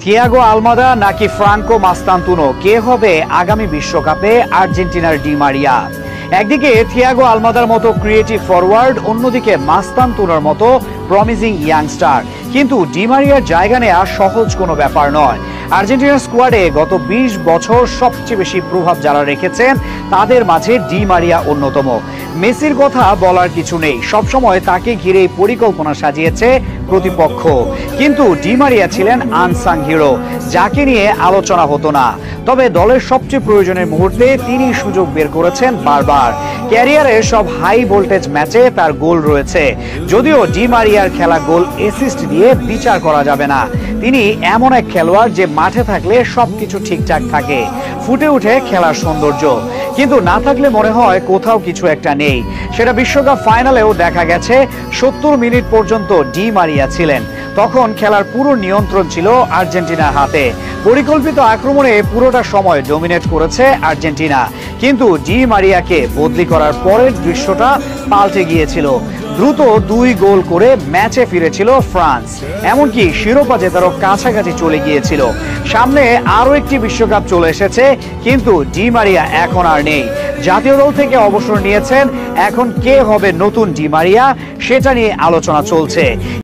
Thiago Almada নাকি Franco Mastantuono, কে হবে আগামী বিশ্বকাপে আর্জেন্টিনার ডি মারিয়া? একদিকে থিয়াগো আলমাদার মতো ক্রিয়েটিভ ফরওয়ার্ড, অন্যদিকে মাস্তান্তুনোর মতো প্রমিজিং ইয়াংস্টার। কিন্তু ডি মারিয়ার জায়গা নেওয়া সহজ কোনো ব্যাপার নয়। আর্জেন্টিনার স্কোয়াডে গত 20 বছর সবচেয়ে বেশি প্রভাব যারা রেখেছেন তাদের মাঝে ডি মারিয়া অন্যতম। মেসির কথা বলার কিছু নেই, সবসময় তাকে ঘিরেই পরিকল্পনা সাজিয়েছে প্রতিপক্ষ। কিন্তু ডি মারিয়া ছিলেন আনসাং হিরো, যাকে নিয়ে আলোচনা হতো না। তবে দলের সবচেয়ে প্রয়োজনের মুহূর্তে তিনি সুযোগ বের করেছেন বারবার। ক্যারিয়ারের সব হাই ভোল্টেজ ম্যাচে তার গোল রয়েছে, যদিও ডি মারিয়ার খেলা গোল অ্যাসিস্ট দিয়ে বিচার করা যাবে না। তিনি এমন এক খেলোয়াড় যে মাঠে থাকলে সবকিছু ঠিকঠাক থাকে, ফুটে উঠে খেলার সৌন্দর্য। কিন্তু না থাকলে মনে হয় কোথাও কিছু একটা নেই। সেটা বিশ্বকাপ ফাইনালেও দেখা গেছে। 70 মিনিট পর্যন্ত ডি মারিয়া ছিলেন, তখন খেলার পুরো নিয়ন্ত্রণ ছিল আর্জেন্টিনার হাতে। পরিকল্পিত আক্রমণে পুরোটা সময় ডমিনেট করেছে আর্জেন্টিনা। কিন্তু ডি মারিয়াকে বদলি করার পরের দৃশ্যটা পাল্টে গিয়েছিল। দ্রুত 2 গোল করে ম্যাচে ফিরেছিল ফ্রান্স, এমনকি শিরোপা জেতারও কাছাকাছি চলে গিয়েছিল। সামনে আরো একটি বিশ্বকাপ চলে এসেছে, কিন্তু ডি মারিয়া এখন আর নেই। জাতীয় দল থেকে অবসর নিয়েছেন। এখন কে হবে নতুন ডি মারিয়া, সেটা নিয়ে আলোচনা চলছে।